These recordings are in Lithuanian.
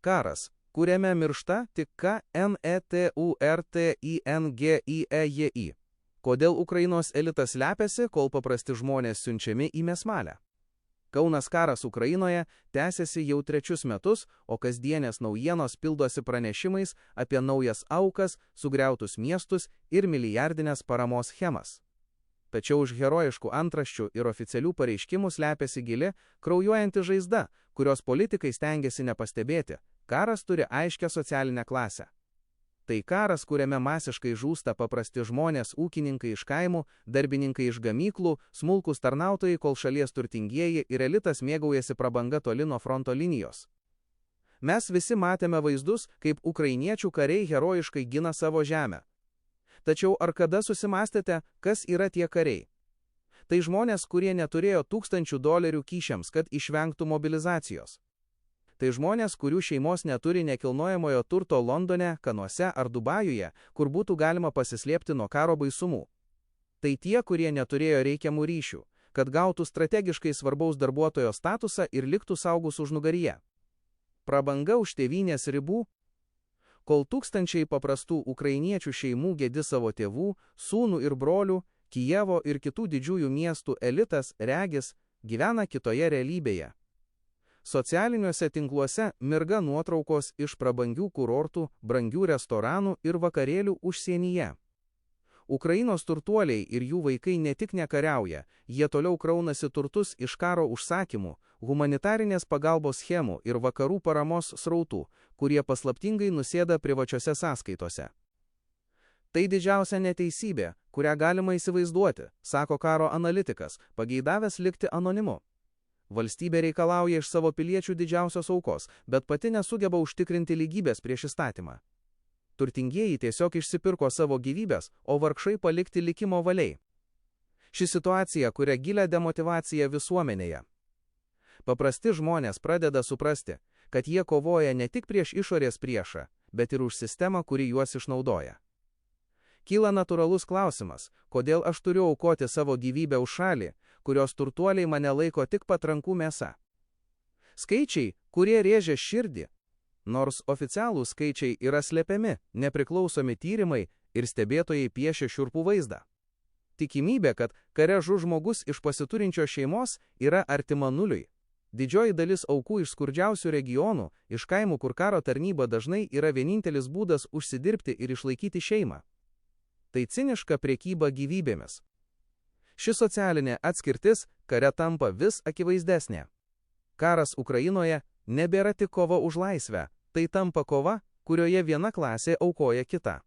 Karas, kuriame miršta tik KNETURTINGIEJI. Kodėl Ukrainos elitas slepiasi, kol paprasti žmonės siunčiami į mėsmalę? Kaunas karas Ukrainoje tęsiasi jau 3 metus, o kasdienės naujienos pildosi pranešimais apie naujas aukas, sugriautus miestus ir milijardinės paramos schemas. Tačiau už herojiškų antraščių ir oficialių pareiškimų slepiasi gili, kraujuojanti žaizda, kurios politikai stengiasi nepastebėti. Karas turi aiškią socialinę klasę. Tai karas, kuriame masiškai žūsta paprasti žmonės, ūkininkai iš kaimų, darbininkai iš gamyklų, smulkūs tarnautojai, kol šalies turtingieji ir elitas mėgaujasi prabanga toli nuo fronto linijos. Mes visi matėme vaizdus, kaip ukrainiečių kariai herojiškai gina savo žemę. Tačiau ar kada susimastėte, kas yra tie kariai? Tai žmonės, kurie neturėjo $1000 kyšiams, kad išvengtų mobilizacijos. Tai žmonės, kurių šeimos neturi nekilnojamojo turto Londone, Kanuose ar Dubajuje, kur būtų galima pasislėpti nuo karo baisumų. Tai tie, kurie neturėjo reikiamų ryšių, kad gautų strategiškai svarbaus darbuotojo statusą ir liktų saugus užnugaryje. Prabanga už tėvynės ribų. Kol tūkstančiai paprastų ukrainiečių šeimų gedi savo tėvų, sūnų ir brolių, Kijevo ir kitų didžiųjų miestų elitas, regis, gyvena kitoje realybėje. Socialiniuose tinkluose mirga nuotraukos iš prabangių kurortų, brangių restoranų ir vakarėlių užsienyje. Ukrainos turtuoliai ir jų vaikai ne tik nekariauja, jie toliau kraunasi turtus iš karo užsakymų, humanitarinės pagalbos schemų ir vakarų paramos srautų, kurie paslaptingai nusėda privačiose sąskaitose. Tai didžiausia neteisybė, kurią galima įsivaizduoti, sako karo analitikas, pageidavęs likti anonimu. Valstybė reikalauja iš savo piliečių didžiausios aukos, bet pati nesugeba užtikrinti lygybės prieš įstatymą. Turtingieji tiesiog išsipirko savo gyvybės, o vargšai palikti likimo valiai. Ši situacija kuria gilią demotyvaciją visuomenėje. Paprasti žmonės pradeda suprasti, kad jie kovoja ne tik prieš išorės priešą, bet ir už sistemą, kuri juos išnaudoja. Kyla natūralus klausimas, kodėl aš turiu aukoti savo gyvybę už šalį, kurios turtuoliai mane laiko tik patrankų mėsa. Skaičiai, kurie rėžia širdį, nors oficialūs skaičiai yra slepiami, nepriklausomi tyrimai ir stebėtojai piešia šiurpų vaizdą. Tikimybė, kad kare žus žmogus iš pasiturinčios šeimos yra artima nuliui. Didžioji dalis aukų iš skurdžiausių regionų, iš kaimų, kur karo tarnyba dažnai yra vienintelis būdas užsidirbti ir išlaikyti šeimą. Tai ciniška prekyba gyvybėmis. Ši socialinė atskirtis kare tampa vis akivaizdesnė. Karas Ukrainoje nebėra tik kova už laisvę, tai tampa kova, kurioje viena klasė aukoja kitą.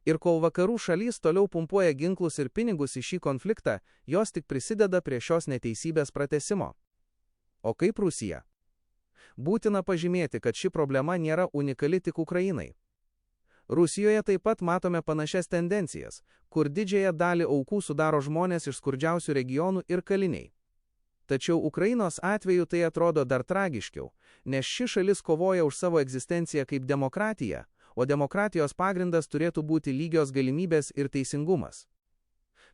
Ir kol vakarų šalys toliau pumpuoja ginklus ir pinigus į šį konfliktą, jos tik prisideda prie šios neteisybės pratęsimo. O kaip Rusija? Būtina pažymėti, kad ši problema nėra unikali tik Ukrainai. Rusijoje taip pat matome panašias tendencijas, kur didžiąją dalį aukų sudaro žmonės iš skurdžiausių regionų ir kaliniai. Tačiau Ukrainos atveju tai atrodo dar tragiškiau, nes ši šalis kovoja už savo egzistenciją kaip demokratija, o demokratijos pagrindas turėtų būti lygios galimybės ir teisingumas.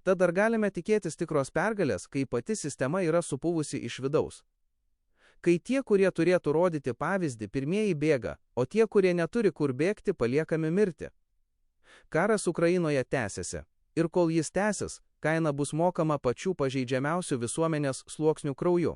Tad dar galime tikėtis tikros pergalės, kai pati sistema yra supuvusi iš vidaus. Kai tie, kurie turėtų rodyti pavyzdį, pirmieji bėga, o tie, kurie neturi kur bėgti, paliekami mirti. Karas Ukrainoje tęsiasi, ir kol jis tęsis, kaina bus mokama pačių pažeidžiamiausių visuomenės sluoksnių krauju.